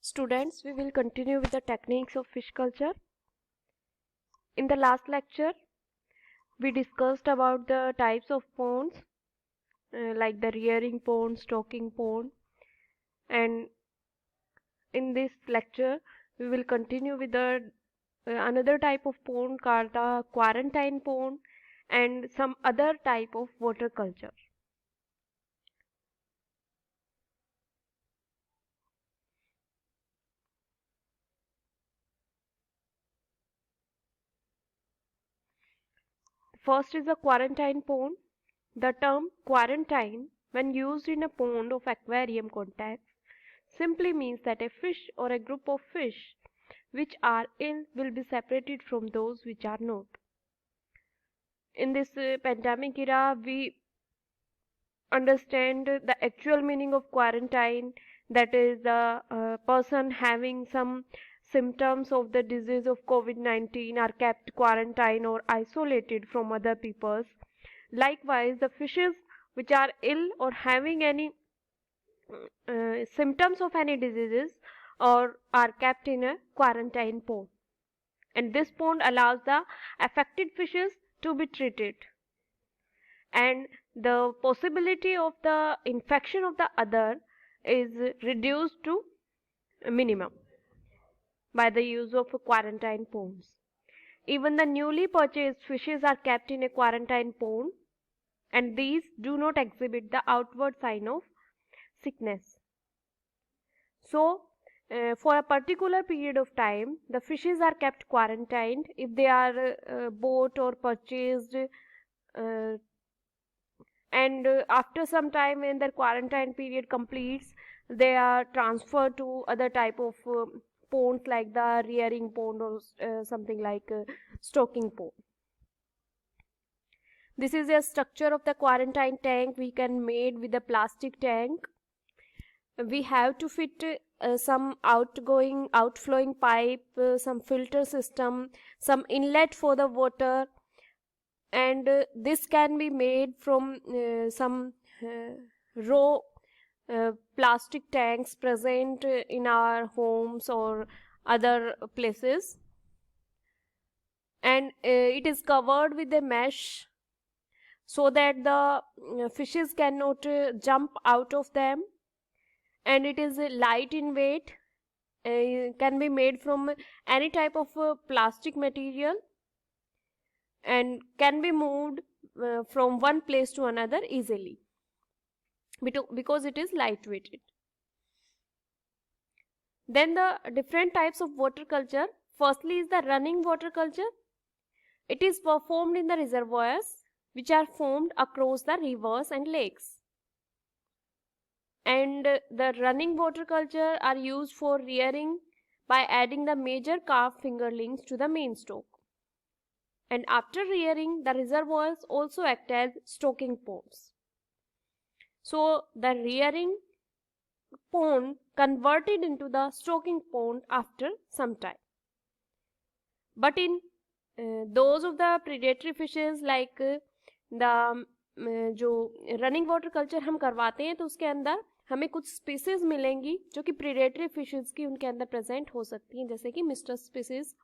Students, we will continue with the techniques of fish culture. In the last lecture, we discussed about the types of ponds, like the rearing pond, stocking pond, and in this lecture, we will continue with the another type of pond called the quarantine pond and some other type of water culture. First is a quarantine pond. The term quarantine, when used in a pond of aquarium context, simply means that a fish or a group of fish which are ill will be separated from those which are not. In this pandemic era, we understand the actual meaning of quarantine, that is the person having some symptoms of the disease of COVID-19 are kept quarantine or isolated from other peoples. Likewise, the fishes which are ill or having any symptoms of any diseases or are kept in a quarantine pond, and this pond allows the affected fishes to be treated, and the possibility of the infection of the other is reduced to a minimum by the use of quarantine ponds. Even the newly purchased fishes are kept in a quarantine pond, and these do not exhibit the outward sign of sickness. So, for a particular period of time, the fishes are kept quarantined. If they are bought or purchased, and after some time when their quarantine period completes, they are transferred to other type of ponds like the rearing pond or something like stocking pond. This is a structure of the quarantine tank we can made with a plastic tank. We have to fit some outflowing pipe, some filter system, some inlet for the water, and this can be made from some raw plastic tanks present in our homes or other places, and it is covered with a mesh so that the fishes cannot jump out of them, and it is light in weight, can be made from any type of plastic material and can be moved from one place to another easily because it is lightweighted. Then the different types of water culture. Firstly is the running water culture. It is performed in the reservoirs which are formed across the rivers and lakes. And the running water culture are used for rearing by adding the major calf fingerlings to the main stock. And after rearing, the reservoirs also act as stocking ponds. So the rearing pond converted into the stocking pond after some time. But in those of the predatory fishes like the जो running water culture हम करवाते हैं तो उसके अंदर हमें कुछ species मिलेंगी जो कि प्रीडेटरी फिशेस की उनके अंदर प्रेजेंट हो सकती हैं, जैसे कि मिस्टर स्पीसीज,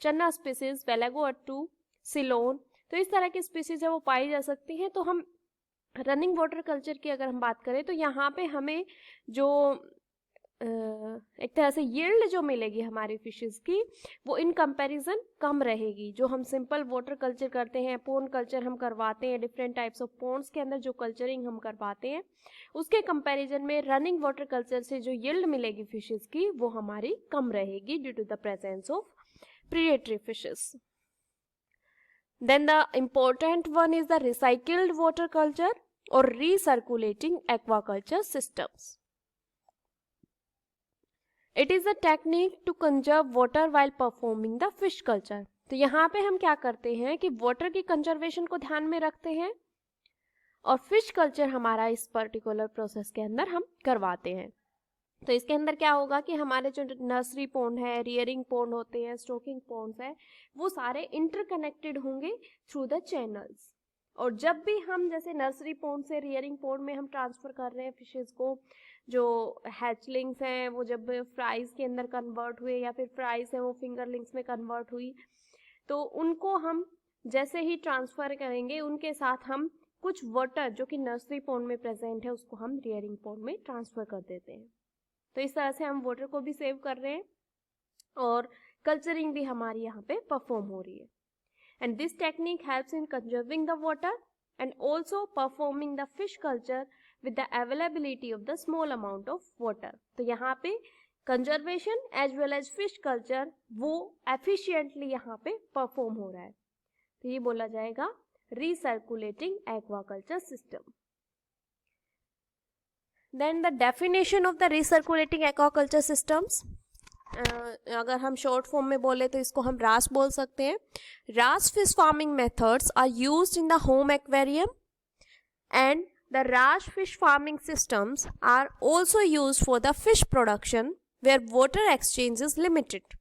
चन्ना स्पीसीज, वेलागो अट्टू, सिलोन. तो इस तरह की स्पीसीज है वो पाई जा सकती हैं. तो हम रनिंग वाटर कल्चर की अगर हम बात करें तो यहाँ पे हमें जो एक तरह से यील्ड जो मिलेगी हमारी फिशेस की वो इन कंपैरिजन कम रहेगी. जो हम सिंपल वाटर कल्चर करते हैं, पोंड कल्चर हम करवाते हैं, डिफरेंट टाइप्स ऑफ पोंड्स के अंदर जो कल्चरिंग हम करवाते हैं उसके कंपैरिजन में रनिंग वाटर कल्चर से जो यील्ड मिलेगी फिशेस की वो हमारी कम रहेगी due to the presence of predatory fishes. Then the important one is the recycled water culture or recirculating aquaculture systems. It is a technique to conserve water while performing the fish culture. तो यहाँ पे हम क्या करते हैं कि water की conservation को ध्यान में रखते हैं और फिश कल्चर हमारा इस पर्टिकुलर प्रोसेस के अंदर हम करवाते हैं. तो इसके अंदर क्या होगा कि हमारे जो नर्सरी पॉन्ड है, रियरिंग पॉन्ड होते हैं, स्टॉकिंग पॉन्ड्स है, वो सारे इंटरकनेक्टेड होंगे थ्रू द चैनल्स. और जब भी हम जैसे नर्सरी पॉन्ड से रियरिंग पॉन्ड में हम ट्रांसफर कर रहे हैं फिशेस को, जो हैचलिंग्स हैं वो जब फ्राइज़ के अंदर कन्वर्ट हुए या फिर फ्राइज़ हैं वो फिंगरलिंग्स में कन्वर्ट हुई, तो उनको हम जैसे ही ट्रांसफ़र करेंगे उनके साथ हम कुछ वाटर जो कि नर्सरी पॉन्ड में प्रेजेंट है उसको हम रियरिंग पॉन्ड में ट्रांसफ़र कर देते हैं। तो इस तरह से हम वाटर को भी सेव कर रहे हैं और कल्चरिंग भी हमारी यहाँ पे परफॉर्म हो रही है। And this technique helps in conserving the water and also performing the fish culture with the availability of the small amount of water। तो यहाँ पे conservation as well as fish culture वो efficiently यहाँ पे perform हो रहा है, तो ये बोला जाएगा recirculating aquaculture system। Then the definition of the recirculating aquaculture systems, अगर हम शॉर्ट फॉर्म में बोले तो इसको हम रास बोल सकते हैं। RAS fish farming methods are used in the home aquarium and the RAS fish farming systems are also used for the fish production where water exchange is limited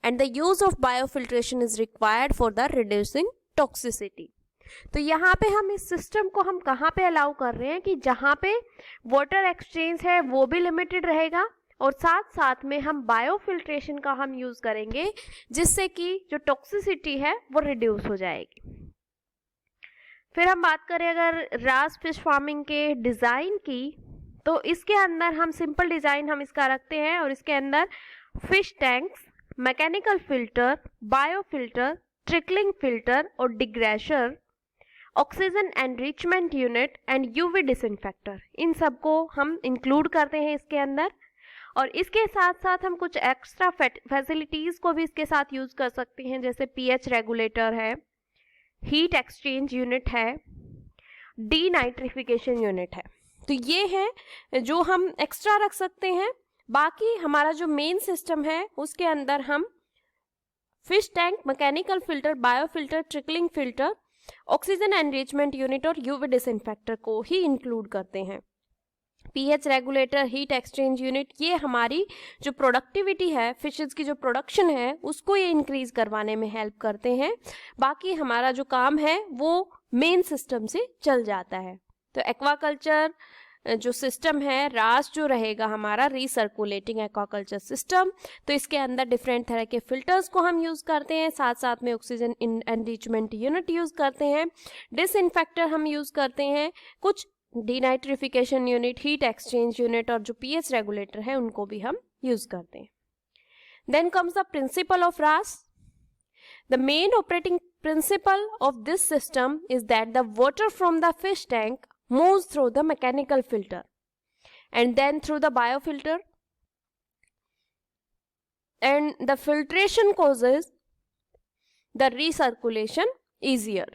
and the use of biofiltration is required for the reducing toxicity. तो यहाँ पे हम इस system को हम कहाँ पे allow कर रहे हैं कि जहाँ पे वाटर एक्सचेंज है वो भी लिमिटेड रहेगा और साथ साथ में हम बायोफिल्ट्रेशन का हम यूज़ करेंगे जिससे कि जो टॉक्सिसिटी है वो रिड्यूस हो जाएगी। फिर हम बात करें अगर रास फिश फार्मिंग के डिज़ाइन की, तो इसके अंदर हम सिंपल डिज़ाइन हम इसका रखते हैं और इसके अंदर fish tanks, mechanical filter, biofilter, trickling filter और degasser, oxygen enrichment unit and UV disinfector, इन सबको हम इंक्लूड करते हैं इसके अंदर। और इसके साथ साथ हम कुछ एक्स्ट्रा फैसिलिटीज़ को भी इसके साथ यूज़ कर सकते हैं, जैसे पीएच रेगुलेटर है, हीट एक्सचेंज यूनिट है, डीनाइट्रिफिकेशन यूनिट है। तो ये है जो हम एक्स्ट्रा रख सकते हैं। बाकी हमारा जो मेन सिस्टम है उसके अंदर हम fish tank, mechanical filter, biofilter, trickling filter, oxygen enrichment unit और यूवी डिसइंफेक्टर को ही इंक्लूड करते हैं। PH regulator, heat exchange unit, ये हमारी जो प्रोडक्टिविटी है, फिशेस की जो प्रोडक्शन है उसको ये इंक्रीज करवाने में हेल्प करते हैं। बाकी हमारा जो काम है वो मेन सिस्टम से चल जाता है। तो एक्वाकल्चर जो सिस्टम है, रास जो रहेगा हमारा रीसर्कुलेटिंग एक्वाकल्चर सिस्टम, तो इसके अंदर डिफरेंट तरह के फिल्टर्स को हम यूज़ करते हैं, साथ साथ में ऑक्सीजन एनरिचमेंट यूनिट यूज़ करते हैं, डिसइंफेक्टर हम यूज़ करते हैं, कुछ denitrification unit, heat exchange unit और जो पीएच रेगुलेटर है उनको भी हम यूज़ करते हैं। Then comes the principle of RAS. The main operating principle of this system is that the water from the fish tank moves through the mechanical filter and then through the biofilter, and the filtration causes the recirculation easier।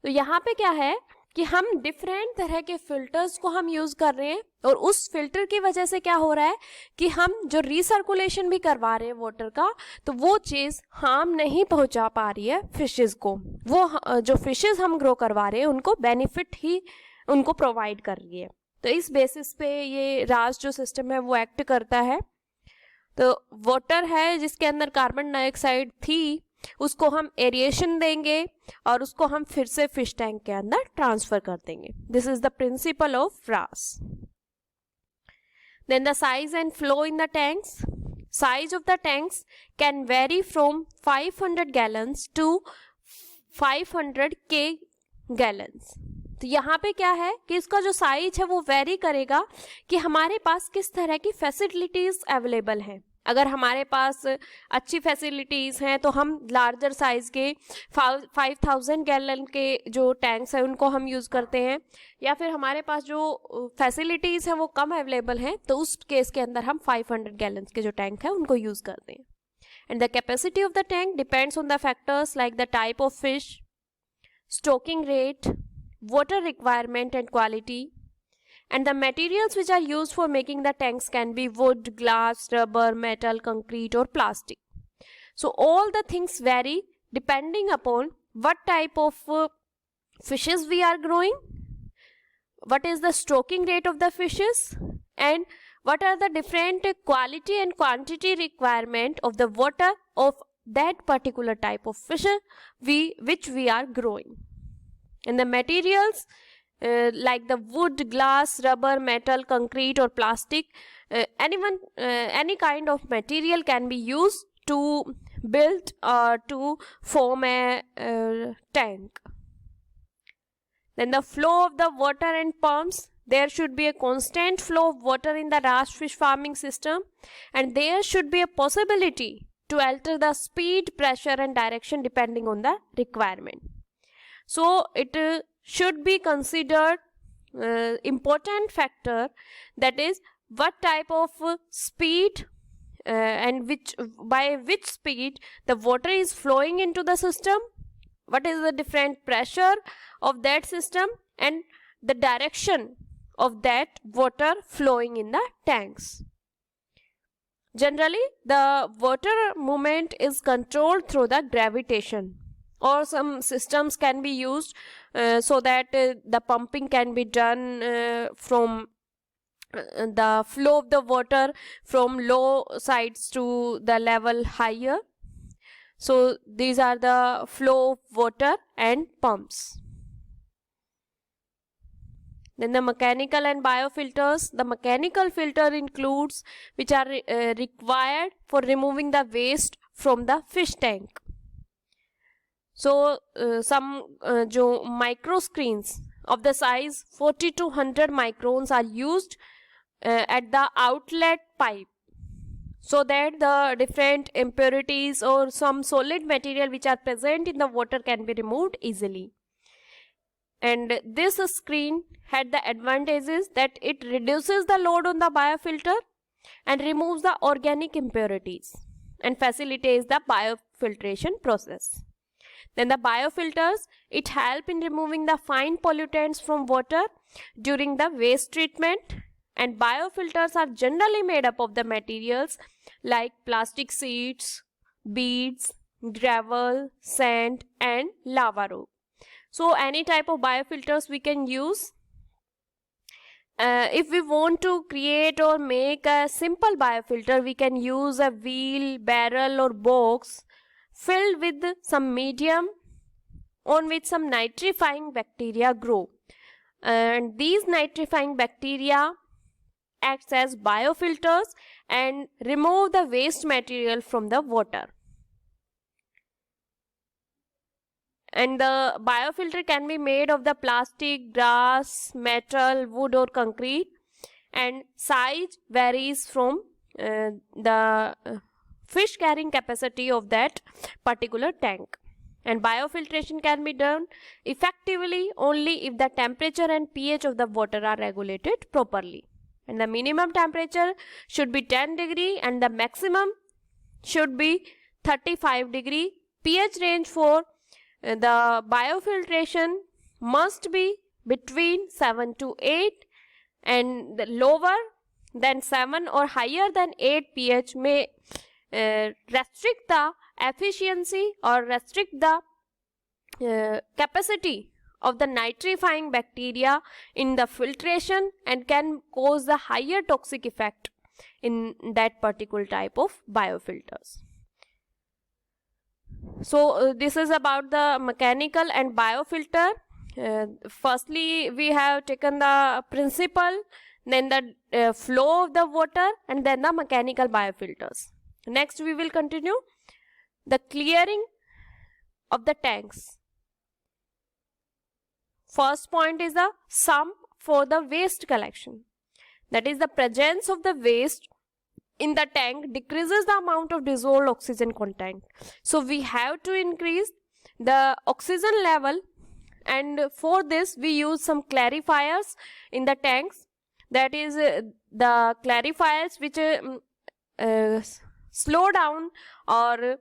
तो यहाँ पे क्या है कि हम different तरह के filters को हम यूज़ कर रहे हैं और उस फिल्टर की वजह से क्या हो रहा है कि हम जो रिसर्कुलेशन भी करवा रहे हैं वाटर का, तो वो चीज़ हार्म नहीं पहुंचा पा रही है फिशेस को। वो जो फिशेस हम ग्रो करवा रहे हैं उनको बेनिफिट ही उनको प्रोवाइड कर रही है। तो इस बेसिस पे ये रास जो सिस्टम है वो एक्ट करता है। तो वाटर है जिसके अंदर कार्बन डाइऑक्साइड थी, उसको हम एरिएशन देंगे और उसको हम फिर से फिश टैंक के अंदर ट्रांसफर कर देंगे। This is the principle of RAS. Then the size and flow in the tanks. Size of the tanks can vary from 500 gallons to 500 K gallons. तो यहाँ पे क्या है कि इसका जो साइज है वो वेरी करेगा कि हमारे पास किस तरह की फैसिलिटीज अवेलेबल हैं। अगर हमारे पास अच्छी फैसिलिटीज़ हैं तो हम लार्जर साइज़ के 5000 गैलन के जो टैंक्स हैं उनको हम यूज़ करते हैं, या फिर हमारे पास जो फैसिलिटीज़ हैं वो कम अवेलेबल हैं तो उस केस के अंदर हम 500 गैलन के जो टैंक हैं उनको यूज़ करते हैं। And the capacity of the tank depends on the factors like the type of fish, stocking rate, water requirement and quality, and the materials which are used for making the tanks can be wood, glass, rubber, metal, concrete or plastic. So all the things vary depending upon what type of fishes we are growing, what is the stocking rate of the fishes, and what are the different quality and quantity requirement of the water of that particular type of fish which we are growing. And the materials like the wood, glass, rubber, metal, concrete or plastic. Any kind of material can be used to build or to form a tank. Then the flow of the water and pumps. There should be a constant flow of water in the RAS fish farming system, and there should be a possibility to alter the speed, pressure and direction depending on the requirement. So it should be considered important factor, that is what type of speed and by which speed the water is flowing into the system, what is the different pressure of that system, and the direction of that water flowing in the tanks. Generally, the water movement is controlled through the gravitation, or some systems can be used so that the pumping can be done from the flow of the water from low sides to the level higher. So these are the flow of water and pumps. Then the mechanical and biofilters. The mechanical filter includes which are required for removing the waste from the fish tank. So some micro screens of the size 40 to 100 microns are used at the outlet pipe, so that the different impurities or some solid material which are present in the water can be removed easily. And this screen had the advantages that it reduces the load on the biofilter and removes the organic impurities and facilitates the biofiltration process. Then the biofilters, it help in removing the fine pollutants from water during the waste treatment, and biofilters are generally made up of the materials like plastic sheets, beads, gravel, sand and lava rock. So any type of biofilters we can use. If we want to create or make a simple biofilter, we can use a wheel, barrel or box filled with some medium on which some nitrifying bacteria grow. And these nitrifying bacteria acts as biofilters and remove the waste material from the water. And the biofilter can be made of the plastic, glass, metal, wood or concrete, and size varies from the fish carrying capacity of that particular tank. And biofiltration can be done effectively only if the temperature and pH of the water are regulated properly. And the minimum temperature should be 10 degree and the maximum should be 35 degree. pH range for the biofiltration must be between 7 to 8, and the lower than 7 or higher than 8 pH may restrict the efficiency or restrict the capacity of the nitrifying bacteria in the filtration and can cause the higher toxic effect in that particular type of biofilters. So this is about the mechanical and biofilter. Firstly, we have taken the principle, then the flow of the water, and then the mechanical biofilters. Next we will continue the clearing of the tanks. First point is the sump for the waste collection. That is, the presence of the waste in the tank decreases the amount of dissolved oxygen content. So we have to increase the oxygen level, and for this we use some clarifiers in the tanks. That is the clarifiers which slow down or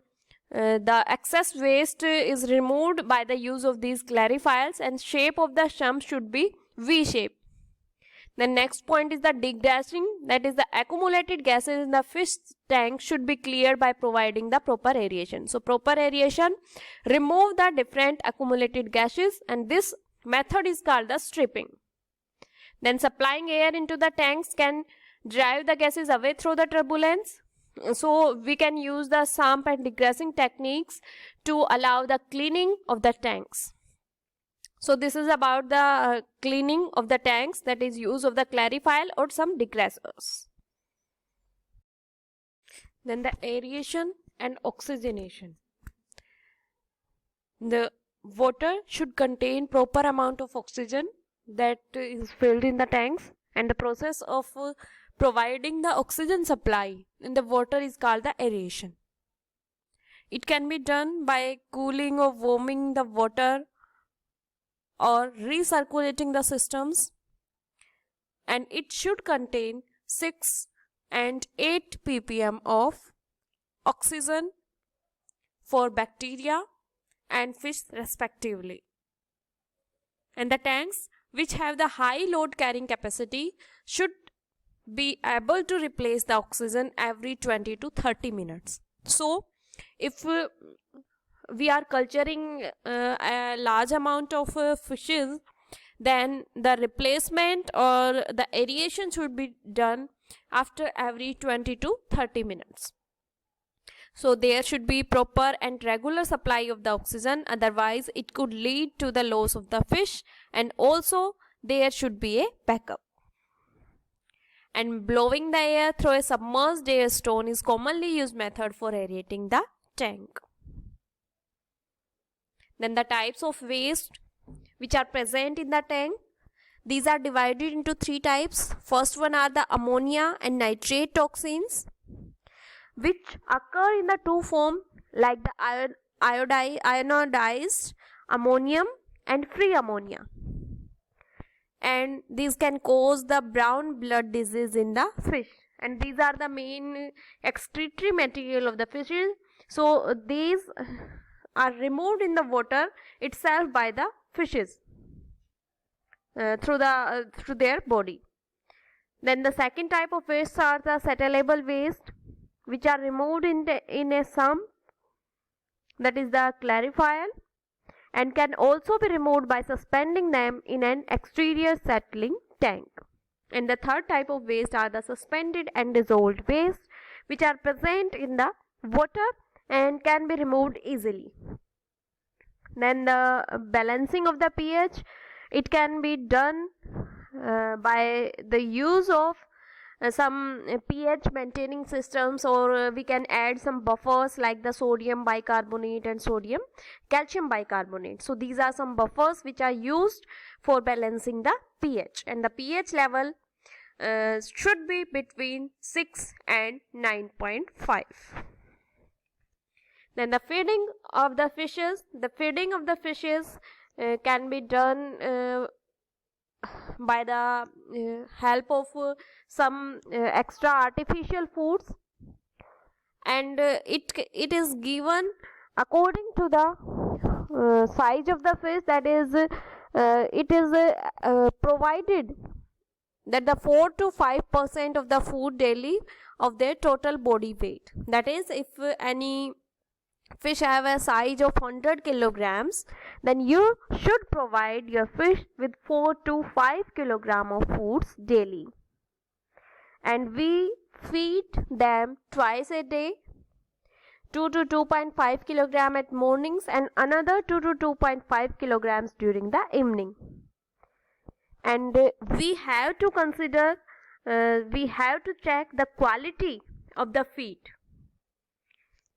the excess waste is removed by the use of these clarifiers, and shape of the sump should be V shape. The next point is the degassing. That is, the accumulated gases in the fish tank should be cleared by providing the proper aeration. So proper aeration remove the different accumulated gases, and this method is called the stripping. Then supplying air into the tanks can drive the gases away through the turbulence. So we can use the sump and degassing techniques to allow the cleaning of the tanks. So this is about the cleaning of the tanks, that is use of the clarifier or some degassers. Then the aeration and oxygenation. The water should contain proper amount of oxygen that is filled in the tanks, and the process of providing the oxygen supply in the water is called the aeration. It can be done by cooling or warming the water or recirculating the systems, and it should contain 6 and 8 ppm of oxygen for bacteria and fish respectively. And the tanks which have the high load carrying capacity should be able to replace the oxygen every 20 to 30 minutes. So if we are culturing a large amount of fishes, then the replacement or the aeration should be done after every 20 to 30 minutes. So there should be proper and regular supply of the oxygen, otherwise it could lead to the loss of the fish, and also there should be a backup. And blowing the air through a submerged air stone is commonly used method for aerating the tank. Then the types of waste which are present in the tank, these are divided into 3 types. First one are the ammonia and nitrate toxins, which occur in the 2 forms, like the ionized ammonium and free ammonia, and these can cause the brown blood disease in the fish, and these are the main excretory material of the fishes. So these are removed in the water itself by the fishes through their body. Then the second type of waste are the settlable waste, which are removed in a sump, that is the clarifier, and can also be removed by suspending them in an exterior settling tank. And the third type of waste are the suspended and dissolved waste, which are present in the water and can be removed easily. Then the balancing of the pH, it can be done by the use of some pH maintaining systems, or we can add some buffers like the sodium bicarbonate and sodium calcium bicarbonate. So these are some buffers which are used for balancing the pH, and the pH level should be between 6 and 9.5. Then the feeding of the fishes. The feeding of the fishes can be done by the help of some extra artificial foods, and it is given according to the size of the fish, that is it is provided that the 4 to 5% of the food daily of their total body weight. That is, if any fish have a size of 100 kilograms, then you should provide your fish with 4 to 5 kilogram of foods daily, and we feed them twice a day, 2 to 2.5 kilogram at mornings and another 2 to 2.5 kilograms during the evening. And we have to consider, we have to check the quality of the feed,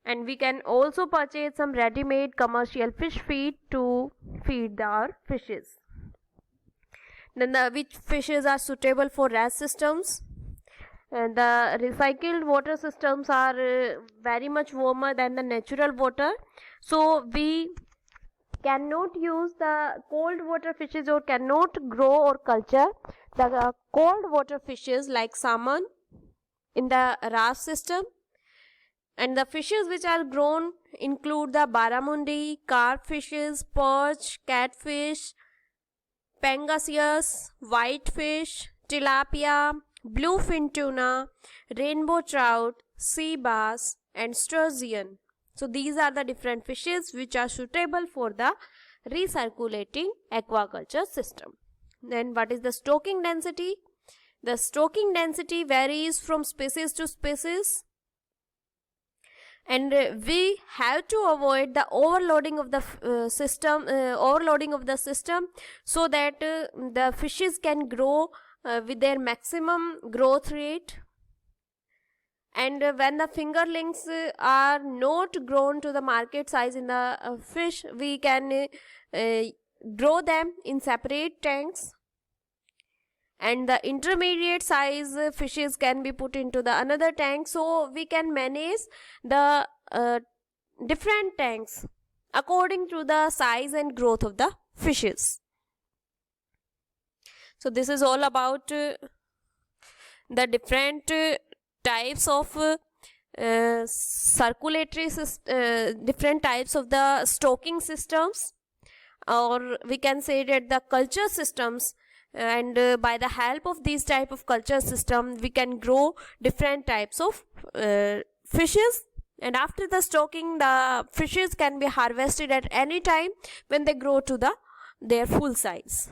and we can also purchase some ready-made commercial fish feed to feed our fishes. Then which fishes are suitable for RAS systems? The recycled water systems are very much warmer than the natural water, so we cannot use the cold water fishes or cannot grow or culture the cold water fishes like salmon in the RAS system. And the fishes which are grown include the barramundi, carp fishes, perch, catfish, pangasius, whitefish, tilapia, bluefin tuna, rainbow trout, sea bass and sturgeon. So these are the different fishes which are suitable for the recirculating aquaculture system. Then what is the stocking density? The stocking density varies from species to species. And we have to avoid the overloading of the system, so that the fishes can grow with their maximum growth rate. And when the fingerlings are not grown to the market size in the fish, we can grow them in separate tanks, and the intermediate size fishes can be put into the another tank, so we can manage the different tanks according to the size and growth of the fishes. So this is all about the different types of circulatory different types of the stocking systems, or we can say that the culture systems. And by the help of these type of culture system, we can grow different types of fishes, and after the stocking, the fishes can be harvested at any time when they grow to their full size.